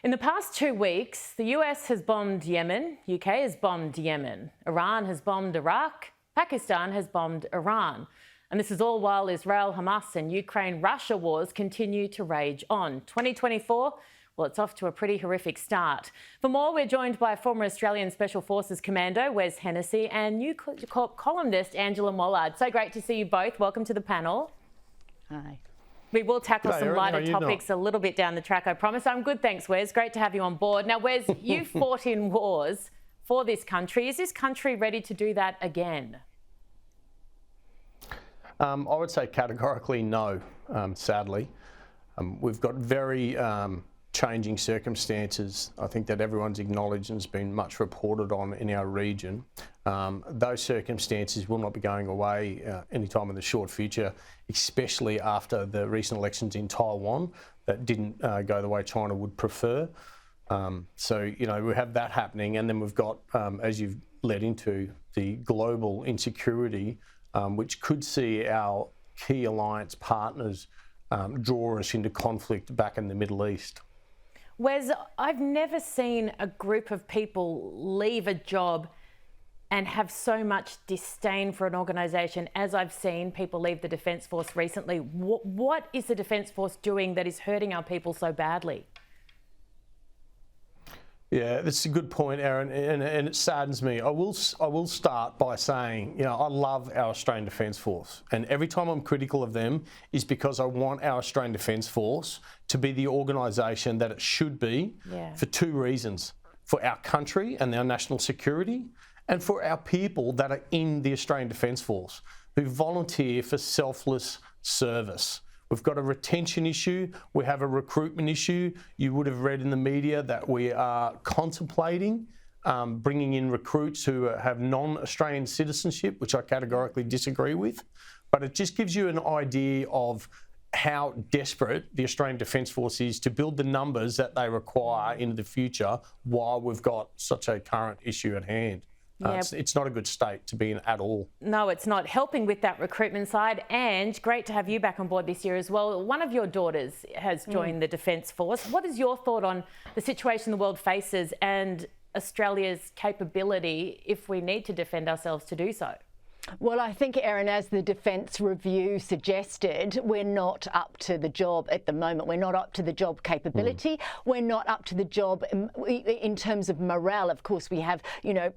In the past 2 weeks, the US has bombed Yemen, UK has bombed Yemen, Iran has bombed Iraq, Pakistan has bombed Iran. And this is all while Israel, Hamas and Ukraine-Russia wars continue to rage on. 2024, well, it's off to a pretty horrific start. For more, we're joined by former Australian Special Forces Commando Wes Hennessey and New Corp columnist Erin Molan. So great to see you both. Welcome to the panel. Hi. We will tackle some Erin, lighter topics a little bit down the track, I promise. I'm good, thanks, Wes. Great to have you on board. Now, Wes, you fought in wars for this country. Is this country ready to do that again? I would say categorically no, sadly. We've got very changing circumstances, I think, that everyone's acknowledged and has been much reported on in our region. Those circumstances will not be going away anytime in the short future, especially after the recent elections in Taiwan that didn't go the way China would prefer. So, you know, we have that happening, and then we've got, as you've led into, the global insecurity, which could see our key alliance partners draw us into conflict back in the Middle East. Wes, I've never seen a group of people leave a job and have so much disdain for an organisation as I've seen people leave the Defence Force recently. What is the Defence Force doing that is hurting our people so badly? Yeah, that's a good point, Erin, and it saddens me. I will start by saying, you know, I love our Australian Defence Force, and every time I'm critical of them is because I want our Australian Defence Force to be the organisation that it should be for two reasons: for our country and our national security, and for our people that are in the Australian Defence Force who volunteer for selfless service. We've got a retention issue, we have a recruitment issue. You would have read in the media that we are contemplating bringing in recruits who have non-Australian citizenship, which I categorically disagree with. But it just gives you an idea of how desperate the Australian Defence Force is to build the numbers that they require into the future while we've got such a current issue at hand. It's not a good state to be in at all. No, it's not. Helping with that recruitment side, and great to have you back on board this year as well. One of your daughters has joined the Defence Force. What is your thought on the situation the world faces and Australia's capability if we need to defend ourselves to do so? Well, I think, Erin, as the Defence Review suggested, we're not up to the job at the moment. We're not up to the job capability. We're not up to the job in terms of morale. Of course, we have, you know,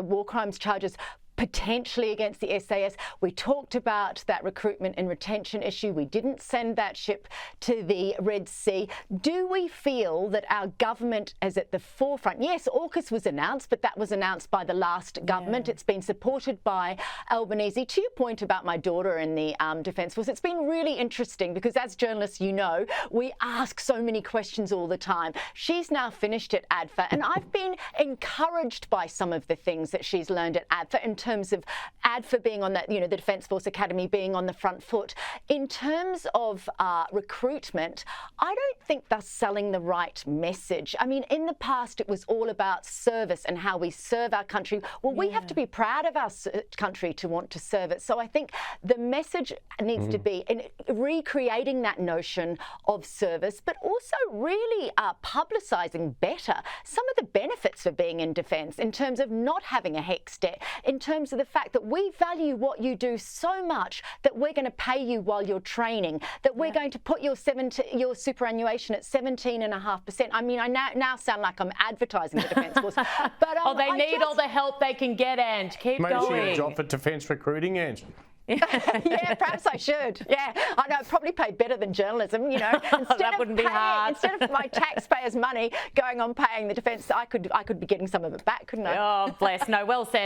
war crimes charges potentially against the SAS. We talked about that recruitment and retention issue. We didn't send that ship to the Red Sea. Do we feel that our government is at the forefront? Yes, AUKUS was announced, but that was announced by the last government. It's been supported by Albanese. To your point about my daughter in the Defence Force, it's been really interesting because as journalists, you know, we ask so many questions all the time. She's now finished at ADFA, and I've been encouraged by some of the things that she's learned at ADFA in terms of ADFA being on that, you know, the Defence Force Academy being on the front foot. In terms of recruitment, I don't think they're selling the right message. I mean, in the past, it was all about service and how we serve our country. Well, we have to be proud of our country to want to serve it. So I think the message needs to be in recreating that notion of service, but also really publicising better some of the benefits for being in defence in terms of not having a HECS debt, in terms of the fact that we value what you do so much that we're going to pay you while you're training, that we're going to put your superannuation at 17.5%. I mean, I now sound like I'm advertising the Defence Force. But they need all the help they can get, Ange. Keep going. Maybe she a job for defence recruiting, Ange. Yeah, perhaps I should. Yeah, I know, probably pay better than journalism, you know. That wouldn't be hard. Instead of my taxpayers' money going on paying the defence, I could be getting some of it back, couldn't I? Oh, bless. No, well said.